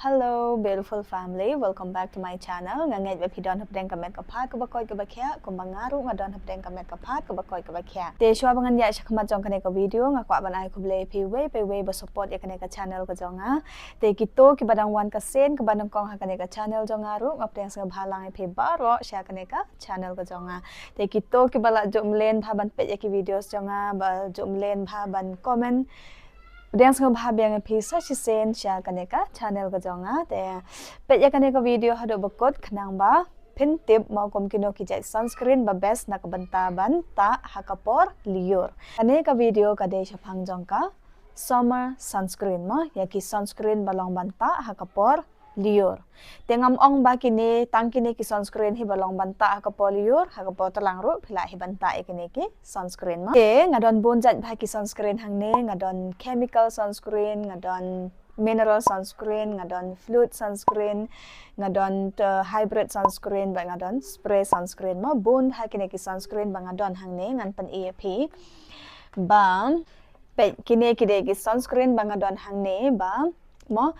Hello, beautiful family. Welcome back to my channel. Ngay về video hấp dẫn kamet kapat ko bakoy ka bakya kung mangaru nga don hấp dẫn kamet kapat ko bakoy ka bakya. Te shwa bangan ya sa kamat jong kaneka video nga kwa ban ay ko ble pay ba support ya kaneka channel ko jonga. Te kito ki badang wan ka sen ka badang kong ha kaneka channel jongaru nga preng sa bhalang ay baro share kaneka channel ko jonga. Te kito ki bala jomlen bhaban pet ya ki videos jonga ba jomlen bhaban comment Dance ng bahabiang episode si Sen siya kaneka channel ko jonga te petya kaneka video hado bakot kanang ba pintip mau kom kino kijay sunscreen ba best na kabantaban ta hakapor liur kaneka video kade siya pangjong ka summer sunscreen mo yaki sunscreen balong banta hakapor liur tengam ong ba kini tang kini ki sunscreen hi balong banta hakapor liur hakapor talang ru phila hi banta ikini ki sunscreen mo ke ngadon bonjat ba ki sunscreen hangne ngadon chemical sunscreen ngadon mineral sunscreen ngadon fluid sunscreen ngadon hybrid sunscreen ba ngadon spray sunscreen mo bon ha kini ki sunscreen ba ngadon hangne ngan pan EAP ba pe kini ki sunscreen ba ngadon hangne ba mo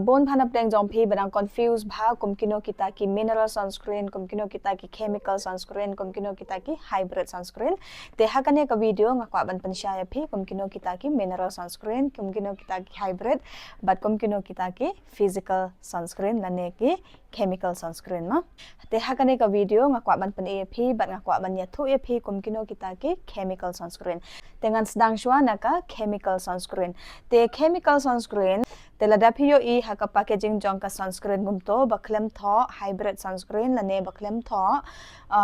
bon phanap deng jong phi badang confused bha kum kino kita ki mineral sunscreen kum kino kita ki chemical sunscreen kum kino kita ki hybrid sunscreen te hakane ka video nga kwa ban panshaya phi kum kino kita ki mineral sunscreen kum kino kita ki hybrid but kum kino kita ki physical sunscreen lane ki chemical sunscreen ma te hakane ka video nga kwa ban pan EAP bat nga kwa ban ya thu EAP kum kino kita ki chemical sunscreen dengan sedang shwa naka chemical sunscreen te chemical sunscreen Tela dapio I haka packaging jong ka sunscreen gumto baklem tho hybrid sunscreen lane baklem tho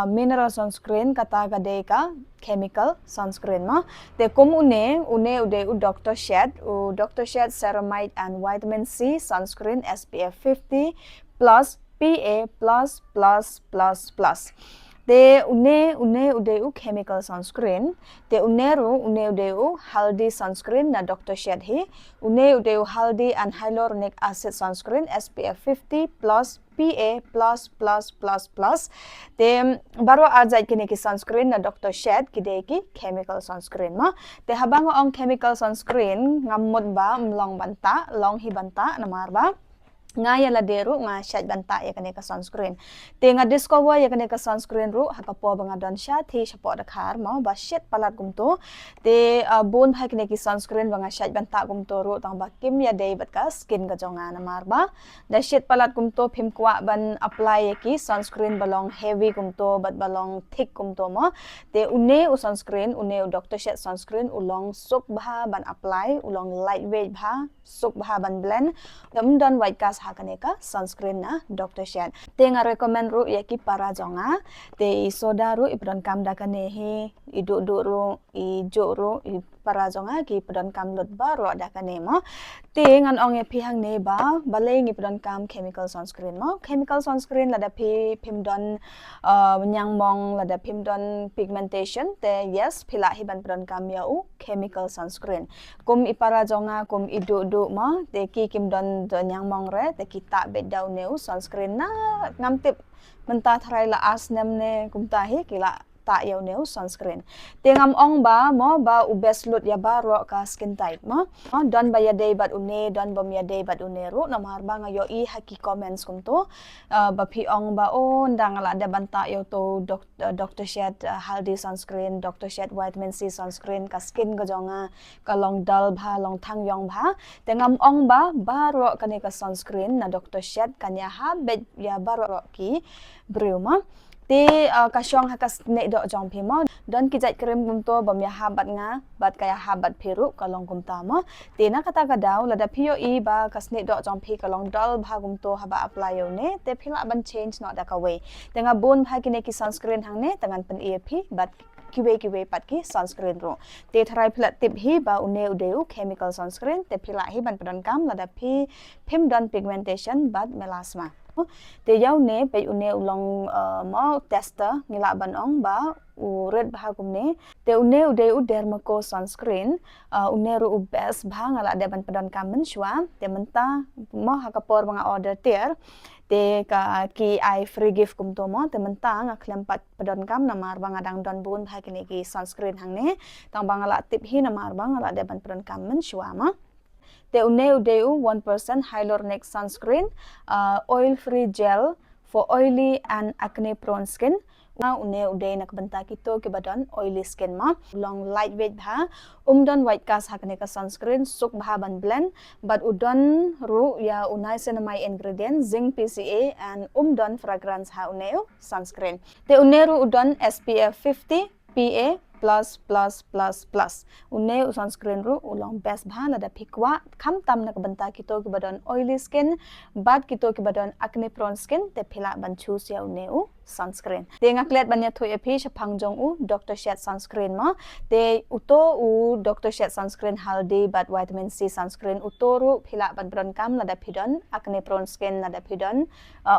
mineral sunscreen kata gade ka chemical sunscreen ma te kum une ude u Dr. Shad ceramide and vitamin C sunscreen SPF 50 plus PA plus te une ude u chemical sunscreen te une ude u haldi sunscreen na Dr. Shad hi une ude u haldi and hyaluronic acid sunscreen SPF 50 plus PA plus te baro ajai kini ki sunscreen na Dr. Shad kide ki chemical sunscreen ma te habang ong chemical sunscreen ngamot ba long banta long hi banta namar ba nga yala deru nga shad banta ya kaneka sunscreen te nga discover ya kaneka sunscreen ru hakapo banga don sha thi shapo da khar ma ba shet palat gumto te bon bhai kaneki sunscreen banga shad banta gumto ru tang ba kim ya dei bat ka skin ga jonga na mar ba da shet palat gumto phim kwa ban apply ya ki sunscreen balong heavy gumto bat balong thick gumto ma te une u sunscreen une u Dr. Shad sunscreen ulong suk bha ban apply ulong lightweight bha suk bha ban blend dam don white cast hakaneka sunscreen na Dr. Shad te nga recommend ru ya ki para jonga te soda ru ipron kam da kane he idu ru I jo ru I para jonga ki pron kam lot ba ro da kane mo te ngan ong e pi hang ne ba baleng I pron kam chemical sunscreen mo chemical sunscreen la da pi phim don nyang mong la da phim don pigmentation te yes phila hi ban pron kam ya u chemical sunscreen kum ipara jonga kum idu mo te ki kim don nyang mong re te kita bet daw neu sunscreen na ngam tip menta thrai la as nem ne kumta hi kila ta yaw neu sunscreen te ngam ong ba mo ba u best lut ya ba ro ka skin type mo don ba ya day bat une don bom ya day bat une ru namar ba nga yo I haki comments kum to ba phi ong ba o ndang la de banta yo to Dr. Shad haldi sunscreen Dr. Shad vitamin C sunscreen ka skin ga jonga ka long dal bha long thang yong bha te ngam ong ba ro ka ne ka sunscreen na Dr. Shad kanya ha bet ya ba ro ki bruma te kasyong hakas ne do jong phi mo don ki jai krem gum to bam ya habat nga bat kaya habat phiru kalong gum ta mo te na kata ka daw la da phio I ba kas ne do jong phi kalong dal bha gum to haba apply yo ne te phila ban change no da ka we te nga bon bha ki ne ki sunscreen hang ne tangan pan EAP bat kiwe pat ki sunscreen ro te thrai phila tip hi ba une udeu chemical sunscreen te phila hi ban pran kam la da phi phim don pigmentation bat melasma te yaw ne pe une ulong mo tester ngila ban ong ba u red bha kumne te une ude u dermaco sunscreen une ru u best bha ngala de ban padon kam men shwa te menta mo hakapor banga order tier te ka ki I free gift kum to mo te menta nga klem pat padon kam namar banga dang don bun bha kini ki sunscreen hang ne tang banga la tip hi namar banga la de ban padon kam men shwa ma Te une udeu 1% hyaluronic sunscreen, oil-free gel for oily and acne-prone skin. Une uday nakbenta kito kibadon oily skin ma long lightweight bha don white cast hakne ka sunscreen suk bha ban blend but udon ru ya unai senamai ingredient zinc PCA and don fragrance ha uneu sunscreen te uneru udon SPF 50 PA plus uneu sunscreen ru ulong best bha la da pikwa kham tam nakbenta kito kibadon oily skin but kito kibadon acne prone skin te phila ban choose ya uneu sunscreen te ngaklet banya thoi api chapang jong u Dr. Shed sunscreen ma te uto u Dr. Shed sunscreen healthy but vitamin C sunscreen utoru phila ban bron kam lada phidon acne prone skin lada phidon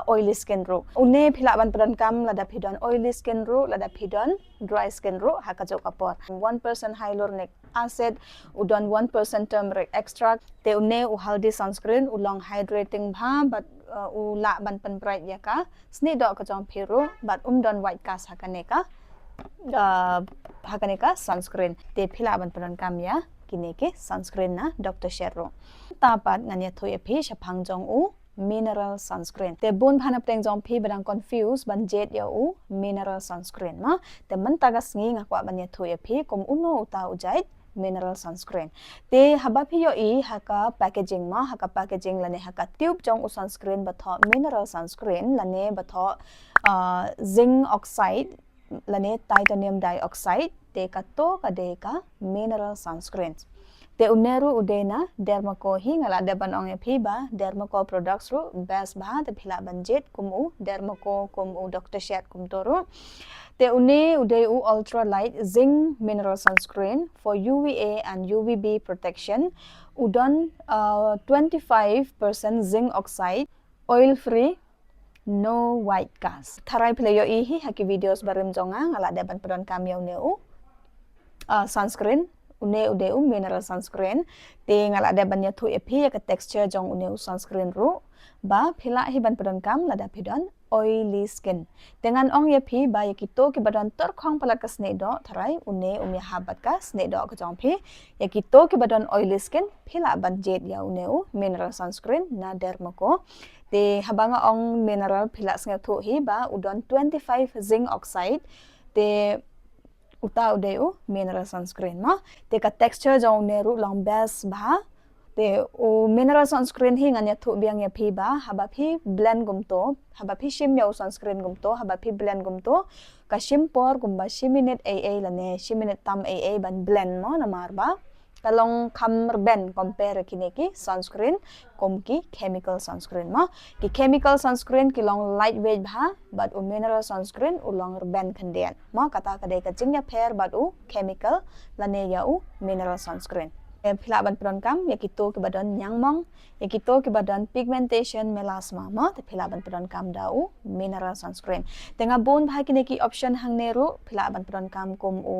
oily skin ro une phila ban bron kam lada phidon oily skin ro lada phidon dry skin ro hakajok apor 1% hyaluronic acid udon 1% turmeric extract te une u healthy sunscreen ulong hydrating bha but u la ban pan bright ya ka sni do ka jong phiru but don white cast hakaneka sunscreen te phila ban pan kam ya kineke sunscreen na Dr. Sherro tapat nganya thoi phi shaphang jong u mineral sunscreen te bun bhanap teng jong phi badang confuse ban jet ya u mineral sunscreen ma te man tagas ngi ngakwa ban ya thoi phi kum uno uta ujai mineral sunscreen te haba phi yo I haka packaging ma haka packaging lane haka tube jong u sunscreen batho mineral sunscreen lane batho zinc oxide lane titanium dioxide te kato kadeka mineral sunscreen te uneru udena dermaco hi ngala deban ong phi ba dermaco products ru best ba te phila banjet kumu dermaco kumu Dr. Shed kum toru te une udeu ultra light zinc mineral sunscreen for UVA and UVB protection udon 25% zinc oxide oil free no white cast tharai playo hi haki videos barim jonga ngala deban pedon kamyo neu sunscreen une udeu mineral sunscreen te ngala deban ya thu epi ka texture jong uneu sunscreen ru ba phila hi ban pedon kam lada pidon oily skin dengan ong ya phi ba ya kito ki badan tor khong palat ka snedo tharai une umya habat ka snedo ka jong phi ya kito ki badan oily skin phila ban jet ya uneu mineral sunscreen na dermaco te habanga ong mineral phila snga thu hi ba udon 25 zinc oxide te uta udeu mineral sunscreen ma te ka texture jong neru long best ba te o mineral sunscreen hi nganya thu biang ya phi ba haba phi blend gum to haba phi shim ya sunscreen gum to haba phi blend gum to ka shim por gum ba shiminute aa lane shiminute tam aa ban blend mo na mar ba kalong kham ben compare kineki sunscreen kom ki chemical sunscreen ma ki chemical sunscreen ki long lightweight bha but u mineral sunscreen u long ben khandian ma kata kade ka jingya fair but u chemical lane ya u mineral sunscreen phila ban pron kam ya kito ki badan nyangmong ya kito ki badan pigmentation melasma ma te phila ban pron kam dau mineral sunscreen tenga bon bha kineki option hangne ru phila ban pron kam kom u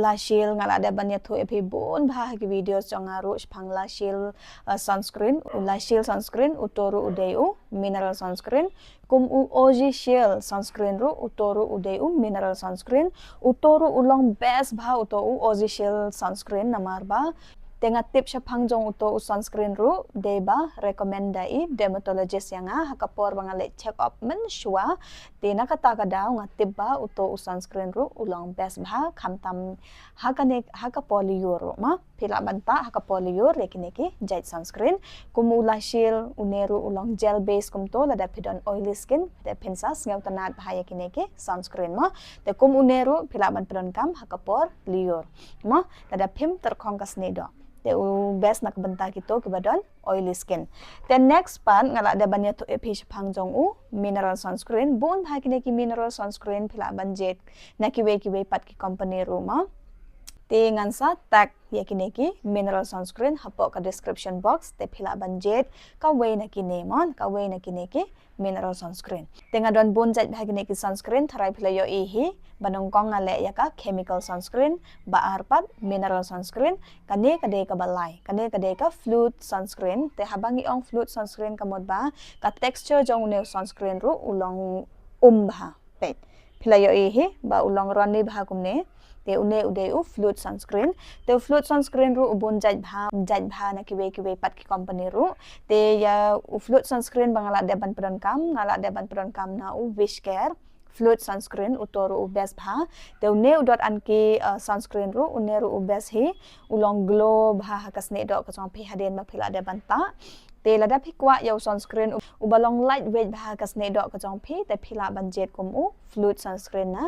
la shield ngala da ban ya thu epi bon bha ki videos jonga ru phang la shield sunscreen la shield sunscreen utoru udeu mineral sunscreen kum u OG shield sunscreen ru utoru udeu mineral sunscreen utoru ulong best bha uto u OG shield sunscreen namar ba tenga tip sha phangjong uto u sunscreen ru deba recommend dai dermatologist yanga hakapor bangale check up men shua tena kata kada nga tip ba uto u sunscreen ru ulong best bha khamtam hakane hakapoliur ma phila banta hakapoliur lekineki jait sunscreen kumula shield uneru ulong gel base kumto lada pidon oily skin te pensas ngau tanat bahaya kineki sunscreen ma te kum uneru phila ban pidon kam hakapor liur ma lada phim terkhong kasnedo te u best nak benta kito kibadon oily skin then next part ngala da banya to epi phangjong u mineral sunscreen bon bha kineki mineral sunscreen phila ban jet nakiwe pat ki company ruma te ngansa tag yakineki mineral sunscreen hapok ka description box te phila ban jet ka way na kinemon ka way na kineki mineral sunscreen tenga don bon jat bha kineki sunscreen tharai phila yo hi banong kong ngale ya ka chemical sunscreen ba arpat mineral sunscreen kane kade ka balai kane kade ka fluid sunscreen te habangi ong fluid sunscreen kamot ba ka texture jong ne sunscreen ru ulong bha pet Pilayo ihi ba ulang rani bha kumne te une udeu fluid sunscreen te fluid sunscreen ru ubon jaj bha na kiwe pat ki company ru te ya fluid sunscreen bangala deban kam ngala deban kam na u wish care fluid sunscreen utoro u best bha te une udot anki sunscreen ru une ru u best hi ulong glow bha kasne do ka chong phi haden ma phila deban ta te lada phi kwa yo sunscreen ubalong lightweight bha kasne do ka chong phi te phila banjet kum u fluid sunscreen na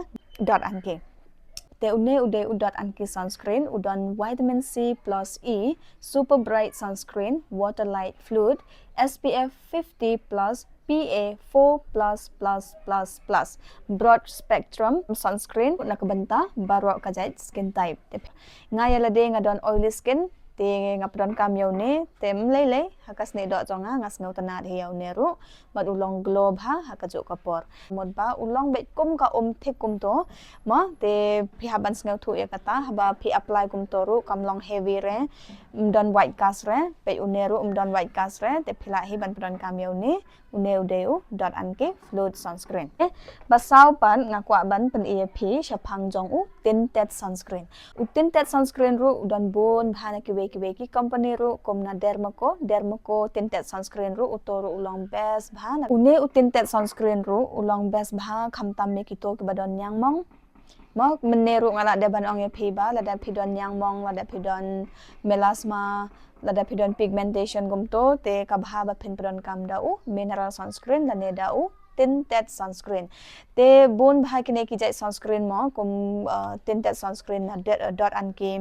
dot anki te une ude udot anki sunscreen udon vitamin C plus E super bright sunscreen water light fluid SPF 50 plus PA 4++++ broad spectrum sunscreen nakabanta baro kajait skin type ngaya lade ngadon oily skin te ngapron kam yo ne tem lele hakas ne do jonga ngas ngau tana de yo ne ru bat ulong globe ha hakajo kapor mod ba ulong bet kum ka thik kum to ma te phi haban ngau thu ya kata ba phi apply kum to ru kam long heavy re don white cast re pe uneru don white cast re te phila hi ban pron kam yo ne uneu deu dot anke fluid sunscreen ba sau pan ngakwa ban pen ep shaphang jong u tinted sunscreen tinted sunscreen ru don bon bhana kiwe ki company ru komna dermako tinted sunscreen ru utoru ulong best bhana une tinted sunscreen ru ulong best bha khamtam me kito ke badon nyang mong mo meneru ngala deban ong phi ba lada phidon nyang mong lada phidon melasma lada phidon pigmentation gumto te kabha ba phin pron kam da u mineral sunscreen la ne da u tinted sunscreen te bon bha kine ki jai sunscreen mo kum tinted sunscreen na dot anki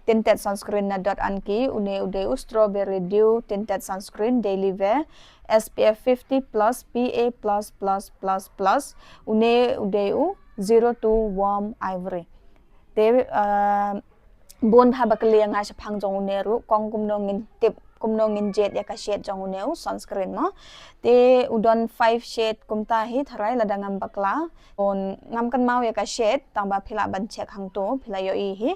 tinted sunscreen na dot anki une ude strawberry dew tinted sunscreen daily wear SPF 50 plus PA plus une ude 0 to warm ivory te bon bha bakli nga shaphang jong uneru kong kumno ngin tip kumno ngin jet ya ka shade jong uneu sunscreen mo te udon 5 shade kumta hi tharai ladangam bakla on ngam kan mau ya ka shade tangba phila ban check hang to phila yo i hi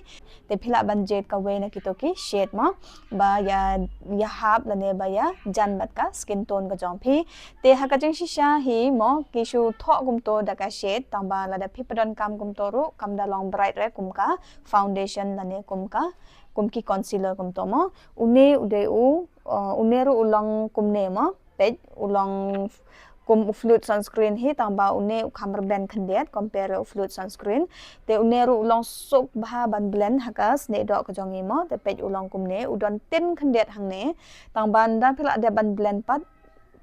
te phila ban jet ka we na kitoki shade mo ba ya hab la ne ba ya jan bat ka skin tone ka jong phi te ha ka jing shisha hi mo kishu tho kum to da ka shade tangba la da phipadon kam kum to ru kam da long bright re kum ka foundation la ne kum ki concealer kum to mo une ude uneru ulang kumne mo pej ulang kum fluid sunscreen hi tangba une khamar ben khandet compare fluid sunscreen te uneru ulang sok bha ban blend hakas ne do ka jongi mo te pej ulang kumne udon tin khandet hangne tangba nda phila de ban blend pat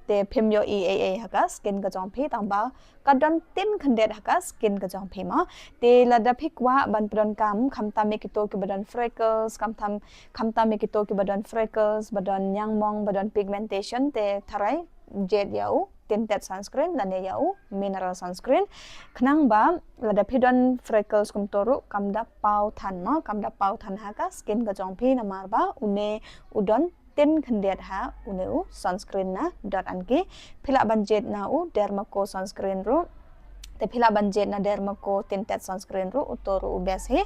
te phim yo EAA haka skin ka jong phi tangba kadon tin khandet haka skin ka jong phi ma te la da phikwa ban pron kam khamta me kito ki badan freckles khamta me kito ki badan freckles badan nyangmong badan pigmentation te tharai jet yau tinted sunscreen la ne yau mineral sunscreen khnang ba la da phidon freckles kum toru kamda pau than ma kamda pau than haka skin ka jong phi na mar ba une udon tin khandet ha uneu sunscreen na dot anki phila banjet na u dermako sunscreen ru te phila banjet na dermako tinted sunscreen ru utoru ubes he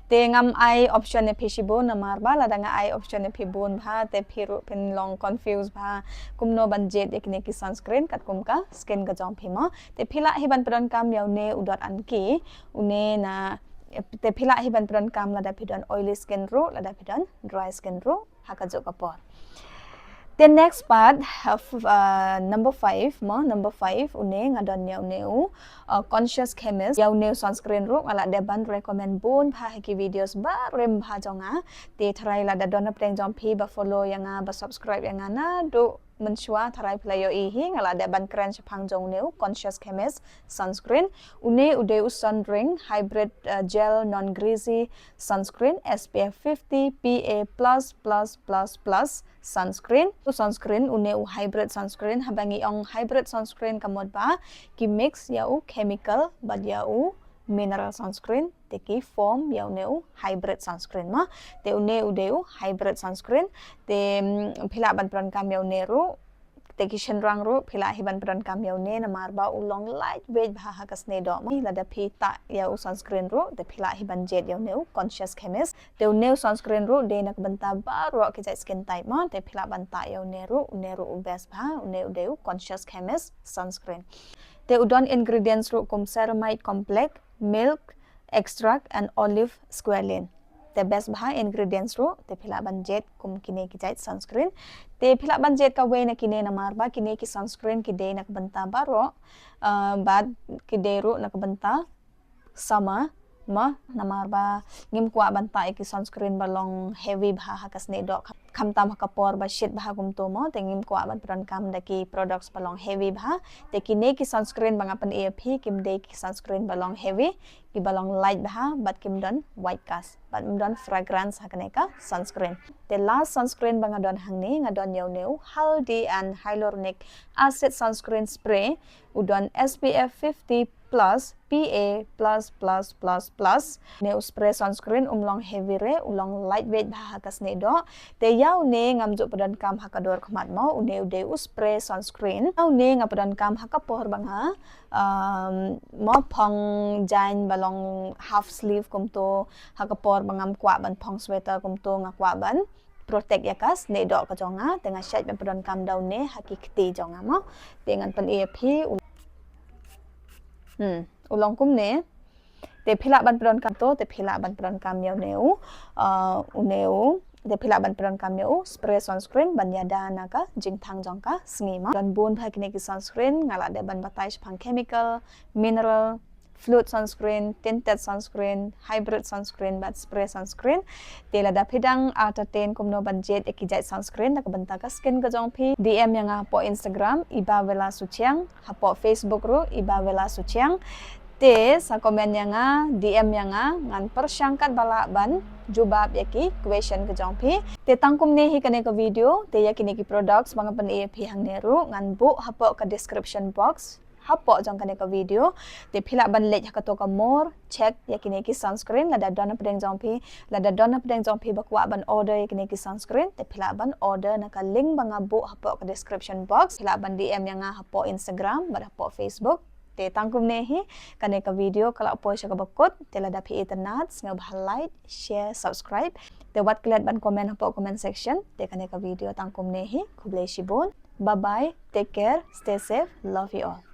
te ngam eye option ne phishibo na marba la danga eye option ne phibon bha te phiru pin long confuse bha kumno banjet ekne ki sunscreen kat kum ka skin ka jong phima te phila hi ban pron kam yaw ne u dot anki une na te phila hi ban pron kam la da phidon oily skin ru la da phidon dry skin ru hakajo kapor. The next part of number 5 mo number 5 une ngadon yaw neu conscious chemist yaw neu sunscreen ru ala deban recommend bon pha ki videos ba rem pha jonga te thrai la da don pleng jom phi ba follow yanga ba subscribe yanga na do menshua tharai playo I hi ngala deban kren chaphang jong neu conscious chemist sunscreen une ude sun ring hybrid gel non greasy sunscreen SPF 50 PA++++ sunscreen sunscreen une hybrid sunscreen habangi ong hybrid sunscreen kamot ba ki mix yau chemical bad yau mineral sunscreen te ki form yau neu hybrid sunscreen ma te une udeu hybrid sunscreen te phila ban pran kam yau neru te ki shenrang ru phila hiban pran kam yau ne na marba ulong lightweight bha hakas ne do ma la da phi ta yau sunscreen ru te phila hiban jet yau neu conscious chemist te neu sunscreen ru de nak banta ba ro ki jai skin type ma te phila banta yau neru best bha une udeu conscious chemist sunscreen te udon ingredients ro kum ceramide complex, milk extract and olive squalene. The best bah ingredients ro te phila ban jet kum kine ki jait sunscreen te phila ban jet ka we na kine na marba kine ki sunscreen ki de nak banta baro bad ki de ro nak banta sama ma namarba ngim kwa banta iki sunscreen balong heavy bah hakas ne dok kam tam kapor ba shit bah kum to mo te ngim kwa ban pran kam daki products balong heavy bah te kine ki sunscreen bang apan AFP kim de ki sunscreen balong heavy ki balong light bah but kim don white cast but don fragrance hakane ka sunscreen the last sunscreen bang adon hangni ngadon yaw neu healthy and hyaluronic acid sunscreen spray udon SPF 50 plus PA plus ne spray sunscreen umlong heavy re ulong lightweight bah hakas ne do te yaw ne ngam jo padan kam hakador khmat mo une ude spray sunscreen yaw ne ngapadan kam hakapor bang ha mo phong jain balong half sleeve kum to hakapor bangam kwa ban phong sweater kum to ngakwa ban protect yakas ne do ka jonga tengah shat ban padan kam daw ne hakikti jonga mo dengan pan AFP ulong kum ne te phila ban pron kam to te phila ban pron kam yaw neu uneu te phila ban pron kam neu spray sunscreen ban yada na ka jingthang jong ka sngi ma dan bon phai kine ki sunscreen ngala de ban batai phang chemical mineral fluid sunscreen, tinted sunscreen, hybrid sunscreen, but spray sunscreen. Tela da pidang ataten kumno banjet ekijai sunscreen nak benta ka skin ka jong pi DM yang hapo Instagram iba vela suciang, hapo Facebook ro iba vela suciang. Te sa komen yang DM yang ngan persyangkat bala ban jubab yaki question ka jong pi. Te tangkum ne hi kane ka video te yakini ki products mga pan AFP hang neru ngan bu hapo ka description box. Hapo jong kane ka video te phila ban lej hakato ka more check yakine ki sunscreen lada dona pedeng jong pi lada dona pedeng jong pi bakwa ban order yakine ki sunscreen te phila ban order naka link banga bu hapo ka description box phila ban DM yang hapo Instagram bada hapo Facebook te tangkum nehi kane ka video kala po siya ka bakot te lada pi internet nga like share subscribe te wat klat ban comment hapo comment section te kane ka video tangkum nehi kublay shibon bye bye take care stay safe love you all